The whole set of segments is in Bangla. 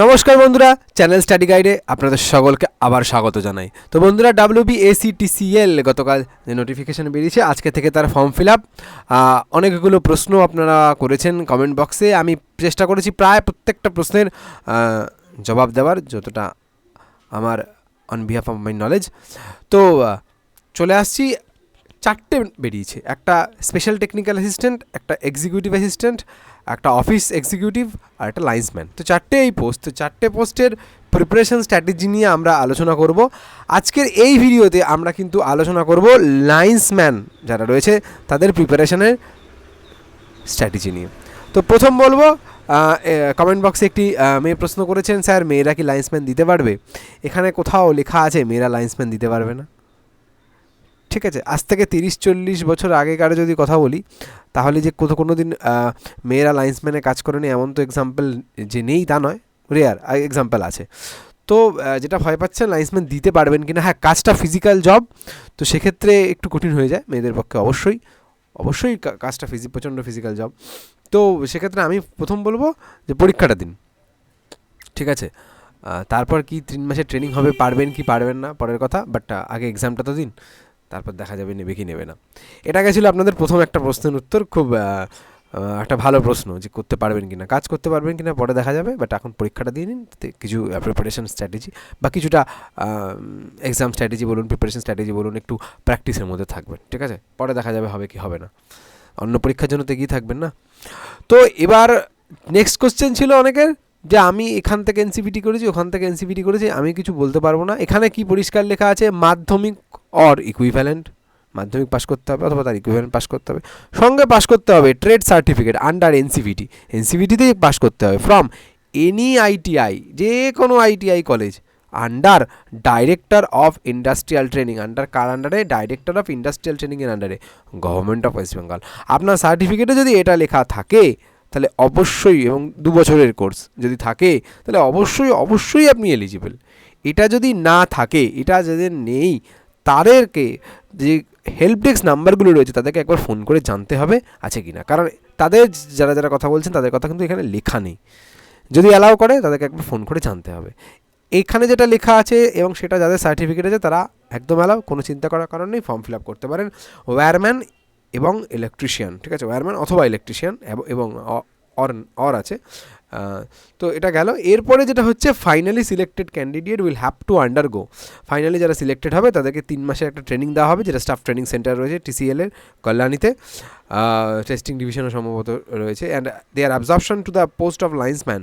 নমস্কার বন্ধুরা, চ্যানেল স্টাডি গাইডে আপনাদের সকলকে আবার স্বাগত জানাই। তো বন্ধুরা, WBACTCL গতকাল যে নোটিফিকেশান বেরিয়েছে, আজকে থেকে তার ফর্ম ফিল আপ। অনেকগুলো প্রশ্ন আপনারা করেছেন কমেন্ট বক্সে। আমি চেষ্টা করেছি প্রায় প্রত্যেকটা প্রশ্নের জবাব দেওয়ার, যতটা আমার on behalf of my knowledge. তো চলে আসছি। চারটে বেরিয়েছে, একটা স্পেশাল টেকনিক্যাল অ্যাসিস্ট্যান্ট, একটা এক্সিকিউটিভ অ্যাসিস্ট্যান্ট, একটা অফিস এক্সিকিউটিভ আর একটা লাইন্সম্যান। তো চারটে এই পোস্ট। তো চারটে পোস্টের প্রিপারেশন স্ট্র্যাটেজি নিয়ে আমরা আলোচনা করব আজকের এই ভিডিওতে। আমরা কিন্তু আলোচনা করব লাইন্সম্যান যারা রয়েছে তাদের প্রিপারেশনের স্ট্র্যাটেজি নিয়ে। তো প্রথম বলবো, কমেন্ট বক্সে একটি মেয়ে প্রশ্ন করেছেন, স্যার মেয়েরা কি লাইন্সম্যান দিতে পারবে? এখানে কোথাও লেখা আছে মেয়েরা লাইন্সম্যান দিতে পারবে না। ঠিক আছে, আজ থেকে 30-40 বছর আগেকার যদি কথা বলি, তাহলে যে কোনো দিন মেয়েরা লাইন্সম্যানে কাজ করেনি এমন তো এক্সাম্পল যে নেই তা নয়, রেয়ার এক্সাম্পল আছে। তো যেটা ভয় পাচ্ছেন লাইন্সম্যান দিতে পারবেন কিনা, হ্যাঁ কাজটা ফিজিক্যাল জব, তো সেক্ষেত্রে একটু কঠিন হয়ে যায় মেয়েদের পক্ষে। অবশ্যই কাজটা প্রচণ্ড ফিজিক্যাল জব। তো সেক্ষেত্রে আমি প্রথম বলবো যে পরীক্ষাটা দিন, ঠিক আছে। তারপর কি 3 মাসের ট্রেনিং হবে, পারবেন কি পারবেন না পরের কথা, বাট আগে এক্সামটা তো দিন, তারপর দেখা যাবে নেবে কি নেবে না। এটা গেছিলো আপনাদের প্রথম একটা প্রশ্নের উত্তর। খুব একটা ভালো প্রশ্ন, যে করতে পারবেন কি না, কাজ করতে পারবেন কি না পরে দেখা যাবে, বাট এখন পরীক্ষাটা দিয়ে নিন। কিছু প্রিপারেশন স্ট্র্যাটেজি বা কিছুটা এক্সাম স্ট্র্যাটেজি বলুন, প্রিপারেশন স্ট্র্যাটেজি বলুন, একটু প্র্যাকটিসের মধ্যে থাকবেন, ঠিক আছে। পরে দেখা যাবে হবে কি হবে না, অন্য পরীক্ষার জন্য তো এগিয়ে থাকবেন না। তো এবার নেক্সট কোশ্চেন ছিল অনেকের, যে আমি এখান থেকে এনসিভিটি করেছি, ওখান থেকে এনসিভিটি করেছি, আমি কিছু বলতে পারবো না। এখানে কি পরিষ্কার লেখা আছে, মাধ্যমিক অর ইকুইভ্যালেন্ট, মাধ্যমিক পাস করতে হবে অথবা তার ইকুইভ্যালেন্ট পাস করতে হবে, সঙ্গে পাস করতে হবে ট্রেড সার্টিফিকেট আন্ডার এনসিভিটিতেই পাস করতে হবে, ফ্রম এনি আইটিআই, যে কোনো ITI college, under director of industrial training, under কার আন্ডারে, ডাইরেক্টর অফ ইন্ডাস্ট্রিয়াল ট্রেনিংয়ের আন্ডারে, গভর্নমেন্ট অফ ওয়েস্ট বেঙ্গল। আপনার সার্টিফিকেটে যদি এটা লেখা থাকে তাহলে অবশ্যই, এবং 2 বছরের কোর্স যদি থাকে তাহলে অবশ্যই আপনি এলিজিবল। এটা যদি না থাকে, এটা যাদের নেই, তাদেরকে যে হেল্প ডেস্ক নাম্বারগুলো রয়েছে তাদেরকে একবার ফোন করে জানতে হবে আছে কি না, কারণ তাদের যারা কথা বলছেন তাদের কথা কিন্তু এখানে লেখা নেই। যদি অ্যালাউ করে তাদেরকে একবার ফোন করে জানতে হবে। এখানে যেটা লেখা আছে এবং সেটা যাদের সার্টিফিকেট আছে তারা একদম অ্যালাউ, কোনো চিন্তা করার কারণ নেই, ফর্ম ফিল আপ করতে পারেন। ওয়্যারম্যান এবং ইলেকট্রিশিয়ান, ঠিক আছে, ওয়্যারম্যান অথবা ইলেকট্রিশিয়ান এবং অর আছে। তো এটা গেল। এরপরে যেটা হচ্ছে, finally selected candidate will have to undergo, finally যারা সিলেক্টেড হবে তাদেরকে 3 মাসের একটা ট্রেনিং দেওয়া হবে, যেটা স্টাফ ট্রেনিং সেন্টার রয়েছে TCL এর কল্যাণীতে, টেস্টিং ডিভিশনও সম্ভবত রয়েছে। And their absorption to the post of linesman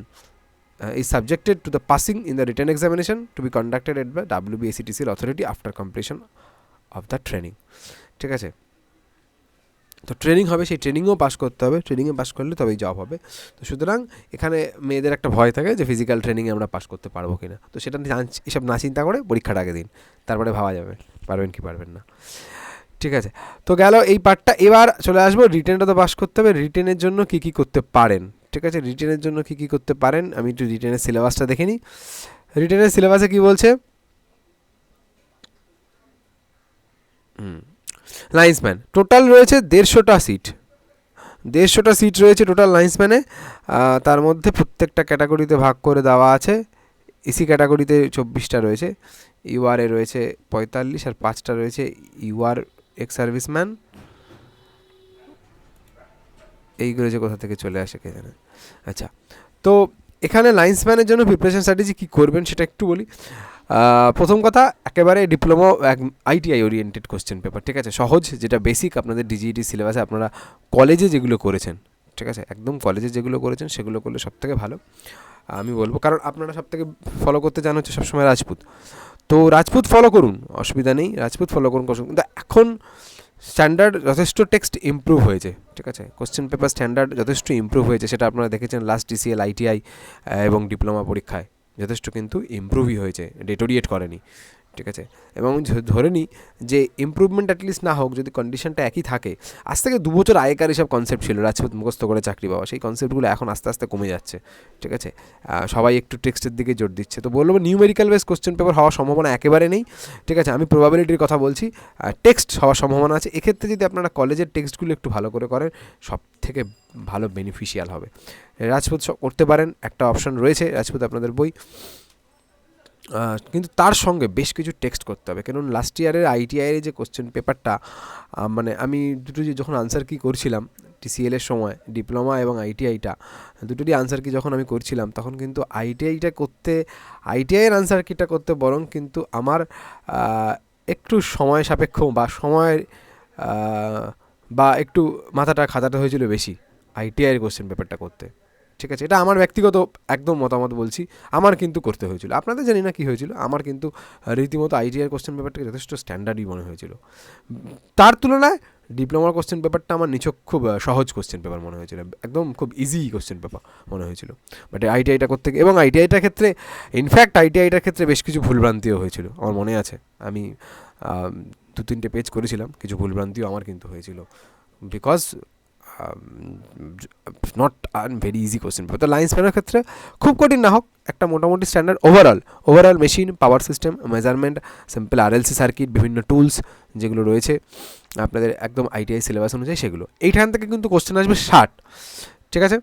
is subjected to the passing in the written examination to be conducted at the WBACTCL authority after completion of the training, ঠিক আছে। তো ট্রেনিং হবে, সেই ট্রেনিংও পাস করতে হবে, ট্রেনিংয়ে পাস করলে তবেই জব হবে। তো সুতরাং এখানে মেয়েদের একটা ভয় থাকে যে ফিজিক্যাল ট্রেনিংয়ে আমরা পাস করতে পারবো কিনা, তো সেটা এসব না চিন্তা করে পরীক্ষাটা আগে দিন, তারপরে ভাবা যাবে পারবেন কি পারবেন না, ঠিক আছে। তো গেল এই পার্টটা। এবার চলে আসবো, রিটেনটা তো পাস করতে হবে। রিটেনের জন্য কী কী করতে পারেন, ঠিক আছে, রিটেনের জন্য কী কী করতে পারেন আমি একটু রিটেনের সিলেবাসটা দেখে নিই। রিটেনের সিলেবাসে কী বলছে, লাইন্সম্যান টোটাল রয়েছে 150টা সিট, 150টা সিট রয়েছে টোটাল লাইন্সম্যানে। তার মধ্যে প্রত্যেকটা ক্যাটাগরিতে ভাগ করে দেওয়া আছে। এসি ক্যাটাগরিতে 24টা রয়েছে, ইউআরএ রয়েছে 45, আর 5টা রয়েছে ইউআর এক্স সার্ভিসম্যান। এইগুলো যে কোথা থেকে চলে আসে কে জানে। আচ্ছা, তো এখানে লাইন্সম্যানের জন্য প্রিপারেশন স্ট্র্যাটেজি কী করবেন সেটা একটু বলি। প্রথম কথা, একেবারে diploma ITI oriented question paper, ঠিক আছে, সহজ, যেটা বেসিক আপনাদের ডিজিইটি সিলেবাসে আপনারা কলেজে যেগুলো করেছেন, ঠিক আছে, একদম কলেজে যেগুলো করেছেন সেগুলো করলে সবথেকে ভালো আমি বলবো। কারণ আপনারা সবথেকে ফলো করতে চান হচ্ছে সবসময় রাজপুত, তো রাজপুত ফলো করুন, অসুবিধা নেই, রাজপুত ফলো করুন। কিন্তু এখন স্ট্যান্ডার্ড যথেষ্ট, টেক্সট ইমপ্রুভ হয়েছে, ঠিক আছে, কোশ্চেন পেপার স্ট্যান্ডার্ড যথেষ্ট ইমপ্রুভ হয়েছে, সেটা আপনারা দেখেছেন লাস্ট TCL ITI এবং ডিপ্লোমা পরীক্ষায় যথেষ্ট কিন্তু ইমপ্রুভই হয়েছে, ডেটোরিয়েট করেনি, ঠিক আছে, এবং ধরে নিই যে ইমপ্রুভমেন্ট অ্যাটলিস্ট না হোক, যদি কন্ডিশনটা একই থাকে, আজ থেকে 2 বছর আগেকার এসব কনসেপ্ট ছিল রাজপুত মুখস্থ করে চাকরি পাওয়া, সেই কনসেপ্টগুলো এখন আস্তে আস্তে কমে যাচ্ছে। ঠিক আছে, সবাই একটু টেক্সটের দিকে জোর দিচ্ছে। তো বলবো নিউমেরিক্যাল বেস কোশ্চেন পেপার হওয়ার সম্ভাবনা একেবারে নেই। ঠিক আছে, আমি প্রবাবিলিটির কথা বলছি, টেক্সট হওয়ার সম্ভাবনা আছে। এক্ষেত্রে যদি আপনারা কলেজের টেক্সটগুলো একটু ভালো করে করেন, সব থেকে ভালো বেনিফিশিয়াল হবে। রাজপুত করতে পারেন, একটা অপশন রয়েছে রাজপুত আপনাদের বই, কিন্তু তার সঙ্গে বেশ কিছু টেক্সট করতে হবে, কারণ লাস্ট ইয়ারের আইটিআইয়ের যে কোশ্চেন পেপারটা, মানে আমি দুটো যে যখন আনসার কি করছিলাম টিসিএলের সময়, ডিপ্লোমা এবং আইটিআইটা দুটোরই আনসার কি যখন আমি করছিলাম, তখন কিন্তু আইটিআইয়ের আনসার কিটা করতে বরং কিন্তু আমার একটু সময় সাপেক্ষ বা একটু মাথাটা খাটাতে হয়েছিল বেশি আইটিআইয়ের কোশ্চেন পেপারটা করতে। ঠিক আছে, এটা আমার ব্যক্তিগত একদম মতামত বলছি, আমার কিন্তু করতে হয়েছিল, আপনাদের জানি না কী হয়েছিল, আমার কিন্তু রীতিমতো আইটিআইয়ের কোশ্চেন পেপারটাকে যথেষ্ট স্ট্যান্ডার্ডই মনে হয়েছিল। তার তুলনায় ডিপ্লোমার কোশ্চেন পেপারটা আমার নিছক খুব সহজ কোশ্চেন পেপার মনে হয়েছিল, একদম খুব ইজি কোশ্চেন পেপার মনে হয়েছিল। বাট আইটিআইটা করতে গিয়ে, এবং আইটিআইটার ক্ষেত্রে ইনফ্যাক্ট আইটিআইটার ক্ষেত্রে বেশ কিছু ভুলভ্রান্তিও হয়েছিল, আমার মনে আছে। আমি 2-3টে পেজ করেছিলাম, কিছু ভুলভ্রান্তিও আমার কিন্তু হয়েছিল, because not very easy question paper. তো লাইন স্প্যানের ক্ষেত্রে খুব কঠিন না হোক, একটা মোটামুটি standard overall machine, power system, measurement, simple RLC circuit, বিভিন্ন টুলস যেগুলো রয়েছে আপনাদের একদম আইটিআই সিলেবাস অনুযায়ী, সেগুলো এইখান থেকে কিন্তু কোশ্চেন আসবে 60। ঠিক আছে,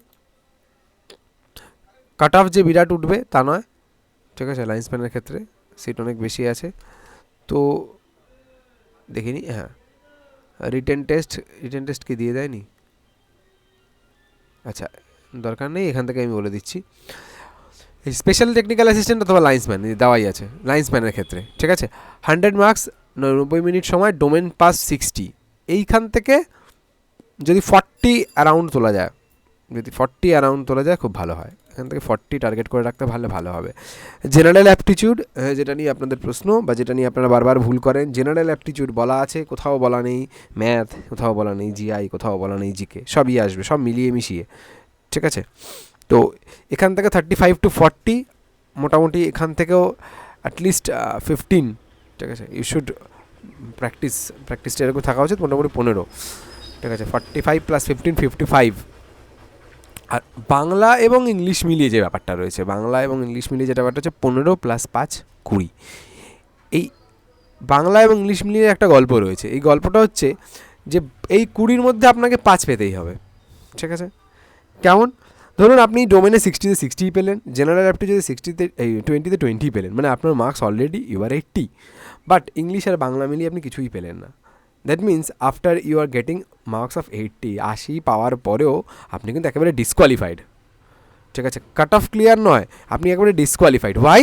কাট অফ যে বিরাট উঠবে তা নয়। ঠিক আছে, লাইন স্প্যানের ক্ষেত্রে সিট অনেক বেশি আছে। তো দেখিনি, হ্যাঁ রিটেন টেস্ট কি দিয়ে দেয়নি? আচ্ছা, দরকার নেই, এখান থেকে আমি বলে দিচ্ছি, স্পেশাল টেকনিক্যাল অ্যাসিস্ট্যান্ট অথবা লাইন্সম্যান দেওয়াই আছে লাইন্সম্যানের ক্ষেত্রে। ঠিক আছে, 100 মার্কস, 90 মিনিট সময়, ডোমেন পাস 60। এইখান থেকে যদি 40 অ্যারাউন্ড তোলা যায় খুব ভালো হয়, এখান থেকে 40 টার্গেট করে রাখতে ভালো হবে। জেনারেল অ্যাপটিটিউড, যেটা নিয়ে আপনাদের প্রশ্ন বা যেটা নিয়ে আপনারা বারবার ভুল করেন, জেনারেল অ্যাপটিটিউড বলা আছে, কোথাও বলা নেই ম্যাথ, কোথাও বলা নেই জিআই, কোথাও বলা নেই জিকে, সবই আসবে, সব মিলিয়ে মিশিয়ে। ঠিক আছে, তো এখান থেকে 35 to 40, মোটামুটি এখান থেকেও অ্যাটলিস্ট 15। ঠিক আছে, ইউ শুড প্র্যাকটিসটা এরকম থাকা উচিত, মোটামুটি 15। ঠিক আছে, 45 + 15 55। আর বাংলা এবং ইংলিশ মিলিয়ে যে ব্যাপারটা রয়েছে, যেটা ব্যাপারটা হচ্ছে 15 + 5 20। এই বাংলা এবং ইংলিশ মিলিয়ে একটা গল্প রয়েছে, এই গল্পটা হচ্ছে যে এই 20-র মধ্যে আপনাকে 5 পেতেই হবে। ঠিক আছে, কেমন? ধরুন আপনি ডোমেনে 60-তে 60 পেলেন, জেনারেল অ্যাপটিটিউডে 60-তে 20-তে 20 পেলেন, মানে আপনার marks already you are 80। But English আর বাংলা মিলিয়ে আপনি কিছুই পেলেন না। That means after you are getting marks of 80 পাওয়ার পরেও আপনি কিন্তু একেবারে ডিসকোয়ালিফাইড। ঠিক আছে, কাট অফ ক্লিয়ার নয়, আপনি একেবারে ডিসকোয়ালিফাইড। ওয়াই?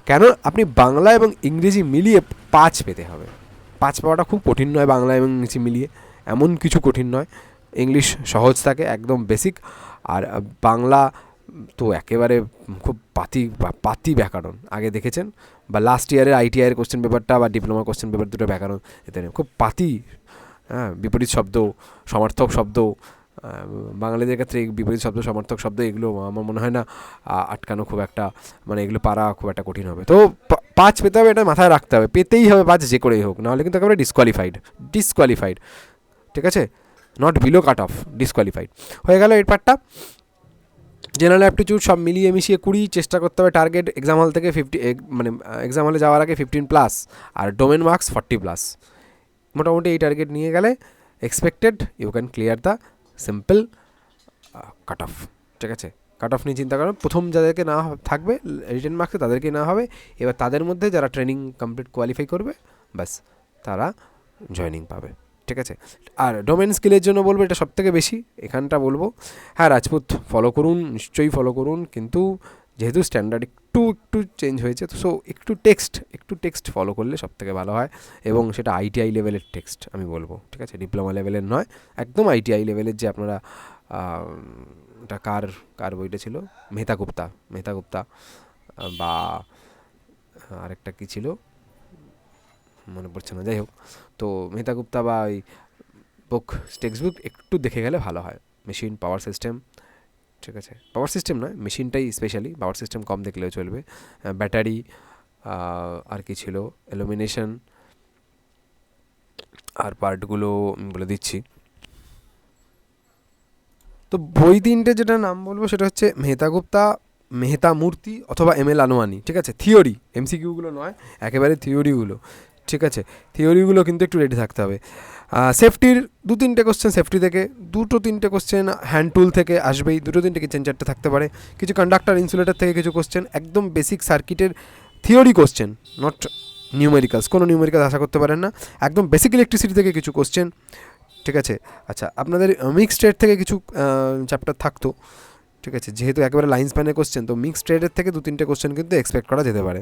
কেন? আপনি বাংলা এবং ইংরেজি মিলিয়ে 5 পেতে হবে। 5 পাওয়াটা খুব কঠিন নয়, বাংলা এবং ইংরেজি মিলিয়ে এমন কিছু কঠিন নয়। ইংলিশ সহজ থাকে, একদম বেসিক, আর বাংলা তো একেবারে খুব পাতি ব্যাকরণ, আগে দেখেছেন, বা লাস্ট ইয়ারের আইটিআইয়ের কোশ্চেন পেপারটা বা ডিপ্লোমা কোশ্চেন পেপার, দুটো ব্যাকরণ এতে খুব পাতি। হ্যাঁ, বিপরীত শব্দ, সমার্থক শব্দ, বাঙালিদের ক্ষেত্রে বিপরীত শব্দ, সমার্থক শব্দ, এগুলো আমার মনে হয় না আটকানো খুব একটা, মানে এগুলো পারা খুব একটা কঠিন হবে। তো 5 পেতে হবে, এটা মাথায় রাখতে হবে, পেতেই হবে 5 যে করেই হোক, নাহলে কিন্তু একেবারে ডিসকোয়ালিফাইড। ঠিক আছে, not below cut off, disqualified হয়ে গেল এর পার্টটা। জেনারেল অ্যাপটিটিউড সব মিলিয়ে মিশিয়ে 20 চেষ্টা করতে হবে, টার্গেট এক্সাম হল থেকে 50, মানে এক্সাম হলে যাওয়ার আগে 15+, আর ডোমেন মার্কস 40+। মোটামুটি এই টার্গেট নিয়ে গেলে expected you can clear the simple cut off. ঠিক আছে, কাট অফ নিয়ে চিন্তা করো, প্রথম যাদেরকে না থাকবে রিটেন মার্কসে তাদেরকে না হবে, এবার তাদের মধ্যে যারা ট্রেনিং কমপ্লিট কোয়ালিফাই করবে, ব্যাস তারা জয়নিং পাবে। ঠিক আছে, আর ডোমেন স্কিলের জন্য বলবো এটা সবথেকে বেশি, এখানটা বলবো হ্যাঁ রাজপুত ফলো করুন, নিশ্চয়ই ফলো করুন, কিন্তু যেহেতু স্ট্যান্ডার্ড একটু চেঞ্জ হয়েছে, তো সো একটু টেক্সট ফলো করলে সবথেকে ভালো হয়, এবং সেটা আইটিআই লেভেলের টেক্সট আমি বলবো। ঠিক আছে, ডিপ্লোমা লেভেলের নয়, একদম আইটিআই লেভেলের, যে আপনারা এটা কার বইটা ছিল, মেহতা গুপ্তা বা আরেকটা কী ছিল মনে পড়ছে না, যাই হোক, তো মেহতা গুপ্তা বা ওই টেক্সট বুক একটু দেখে গেলে ভালো হয়। মেশিন, পাওয়ার সিস্টেম, ঠিক আছে, পাওয়ার সিস্টেম নয় মেশিনটাই স্পেশালি, পাওয়ার সিস্টেম কম দেখলেও চলবে, ব্যাটারি, আর কি ছিল, এলিমিনেশন, আর পার্টগুলো আমি বলে দিচ্ছি। তো বই তিনটে যেটা নাম বলবো সেটা হচ্ছে মেহতা গুপ্তা, মেহতা মূর্তি অথবা এম.এল. আনোয়ানি, ঠিক আছে? থিওরি, এমসিকিউগুলো নয়, একেবারে থিওরিগুলো, ঠিক আছে? থিওরিগুলো কিন্তু একটু রেডি থাকতে হবে। সেফটির 2-3টে কোশ্চেন, সেফটি থেকে 2-3টে কোশ্চেন, হ্যান্ড টুল থেকে আসবেই 2-3টে কি 3-4টে থাকতে পারে, কিছু কন্ডাক্টর ইনসুলেটর থেকে কিছু কোশ্চেন, একদম বেসিক সার্কিটের থিওরি কোশ্চেন, নট নিউমেরিক্যালস, কোনো নিউমেরিক্যাল আশা করতে পারেন না, একদম বেসিক ইলেকট্রিসিটি থেকে কিছু কোশ্চেন, ঠিক আছে? আচ্ছা, আপনাদের মিক্সড ট্রেড থেকে কিছু চ্যাপ্টার থাকতো, ঠিক আছে? যেহেতু একেবারে লাইন স্প্যানের কোশ্চেন, তো মিক্সড ট্রেডের থেকে 2-3টে কোশ্চেন কিন্তু এক্সপেক্ট করা যেতে পারে।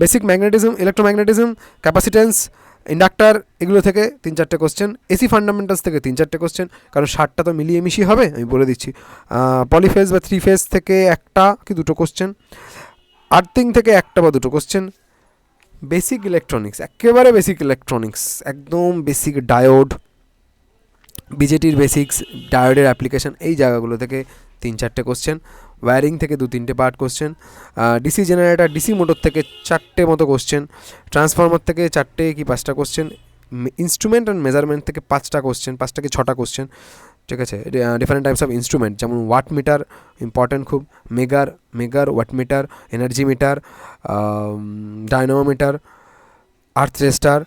Basic magnetism, electromagnetism, capacitance, inductor, এগুলো থেকে 3-4টে কোশ্চেন, এসি ফান্ডামেন্টালস থেকে 3-4টে কোশ্চেন, কারণ 60টা তো মিলিয়ে মিশিয়ে হবে, আমি বলে দিচ্ছি। পলিফেজ বা 3 ফেজ থেকে 1টা কি 2টো কোশ্চেন, আর্থিং থেকে 1টা বা 2টো কোশ্চেন, বেসিক ইলেকট্রনিক্স, একেবারে বেসিক ইলেকট্রনিক্স, একদম বেসিক ডায়োড, বিজেটির বেসিক্স, ডায়োডের অ্যাপ্লিকেশন, এই জায়গাগুলো থেকে 3-4টে কোশ্চেন, ওয়্যারিং থেকে 2-3টে part question, DC generator, DC motor থেকে 4টে মতো কোশ্চেন, ট্রান্সফর্মার থেকে 4টে কি 5টা কোশ্চেন, ইনস্ট্রুমেন্ট অ্যান্ড মেজারমেন্ট থেকে 5টা কোশ্চেন, 5টা কি 6টা কোশ্চেন, ঠিক আছে? ডিফারেন্ট টাইপস অফ ইনস্ট্রুমেন্ট, যেমন ওয়াট মিটার ইম্পর্টেন্ট খুব, মেগার ওয়াট মিটার, এনার্জি মিটার, ডায়নামোমিটার, আর্থ রেস্টার,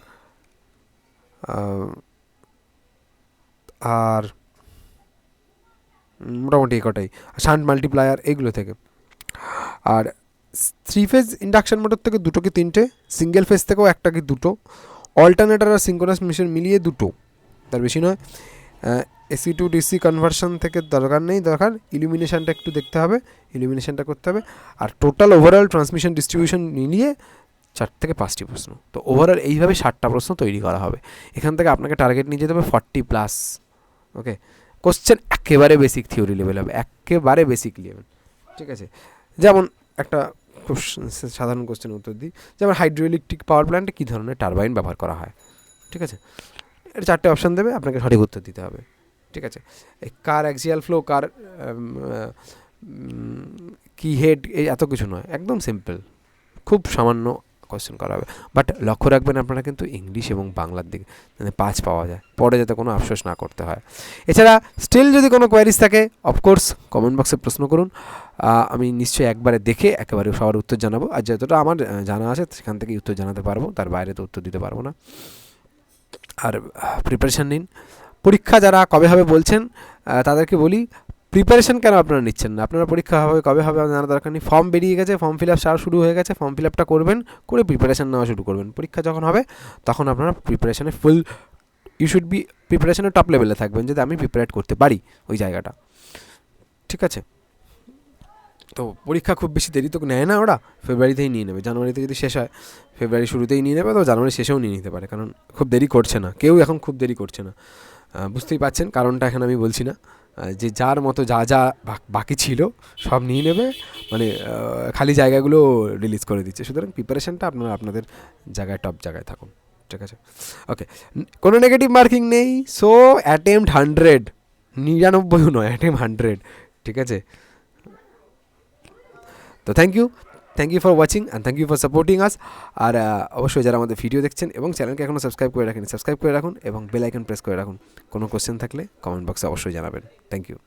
আর মোটামুটি এই কটাই, শান্ট মাল্টিপ্লায়ার, এইগুলো থেকে। আর 3 ফেজ ইন্ডাকশন মোটর থেকে 2টো কি 3টে, সিঙ্গেল ফেজ থেকেও 1টা কি 2টো, অল্টারনেটার আর সিঙ্ক্রোনাস মেশিন মিলিয়ে 2টো, তার বেশি নয়। এসি টু ডিসি কনভার্সন থেকে দরকার নেই, দরকার ইলুমিনেশনটা একটু দেখতে হবে, ইলুমিনেশনটা করতে হবে। আর টোটাল ওভারঅল ট্রান্সমিশন ডিস্ট্রিবিউশন মিলিয়ে 4 থেকে 5টি প্রশ্ন। তো ওভারঅল এইভাবে 60টা প্রশ্ন তৈরি করা হবে। এখান থেকে আপনাকে টার্গেট নিয়ে যেতে হবে 40+। ওকে, কোশ্চেন একেবারে বেসিক থিওরি লেভেল হবে, একেবারে বেসিক লেভেল, ঠিক আছে? যেমন একটা খুব সাধারণ কোশ্চেন উত্তর দিই, যেমন হাইড্রোইলেকট্রিক পাওয়ার প্ল্যান্টে কী ধরনের টারবাইন ব্যবহার করা হয়, ঠিক আছে? এটা 4টে অপশান দেবে, আপনাকে সঠিক উত্তর দিতে হবে, ঠিক আছে? এই কার অ্যাক্সিয়াল ফ্লো, কার কি হেড, এই এত কিছু নয়, একদম সিম্পল, খুব সামান্য কোয়েশ্চেন করা হবে। বাট লক্ষ্য রাখবেন আপনারা কিন্তু ইংলিশ এবং বাংলার দিকে মানে 5 পাওয়া যায়, পরে যাতে কোনো আফসোস না করতে হয়। এছাড়া স্টিল যদি কোনো কোয়ারিজ থাকে, অফকোর্স কমেন্ট বক্সে প্রশ্ন করুন, আমি নিশ্চয়ই একবারে দেখে একেবারে সবার উত্তর জানাবো, আর যতটা আমার জানা আছে সেখান থেকেই উত্তর জানাতে পারবো, তার বাইরে তো উত্তর দিতে পারবো না। আর প্রিপারেশান নিন। পরীক্ষা যারা কবে হবে বলছেন, তাদেরকে বলি, প্রিপারেশন কেন আপনারা নিচ্ছেন না? আপনারা পরীক্ষা হবে কবে হবে জানার দরকার নেই, ফর্ম বেরিয়ে গেছে, ফর্ম ফিল আপ শুরু হয়ে গেছে, ফর্ম ফিল আপটা করবেন, করে প্রিপারেশান নেওয়া শুরু করবেন। পরীক্ষা যখন হবে তখন আপনারা প্রিপারেশানে ফুল, ইউ শুড বি প্রিপারেশানে টপ লেভেলে থাকবেন, যাতে আমি প্রিপারেট করতে পারি ওই জায়গাটা, ঠিক আছে? তো পরীক্ষা খুব বেশি দেরি তো নেয় না, ওরা ফেব্রুয়ারিতেই নিয়ে নেবে, জানুয়ারিতে যদি শেষ হয় ফেব্রুয়ারি শুরুতেই নিয়ে নেবে, তো জানুয়ারি শেষেও নিয়ে নিতে পারে, কারণ খুব দেরি করছে না, কেউ এখন খুব দেরি করছে না। বুঝতেই পারছেন কারণটা এখন আমি বলছি না, যে যার মতো যা যা বাকি ছিল সব নিয়ে নেবে, মানে খালি জায়গাগুলো রিলিজ করে দিচ্ছে। সুতরাং প্রিপারেশনটা আপনারা আপনাদের জায়গায় টপ জায়গায় থাকুন, ঠিক আছে? ওকে, কোনো নেগেটিভ মার্কিং নেই, সো অ্যাটেম্পট 100, 99ও নয়, অ্যাটেম্পট 100, ঠিক আছে? তো thank you for watching and thank you for supporting us. আর অবশ্যই যারা আমাদের ভিডিও দেখছেন এবং চ্যানেলকে এখনও সাবস্ক্রাইব করে রাখেন, সাবস্ক্রাইব করে রাখুন এবং বেল আইকন প্রেস করে রাখুন। কোনো কোশ্চেন থাকলে কমেন্ট বক্সে অবশ্যই জানাবেন। Thank you.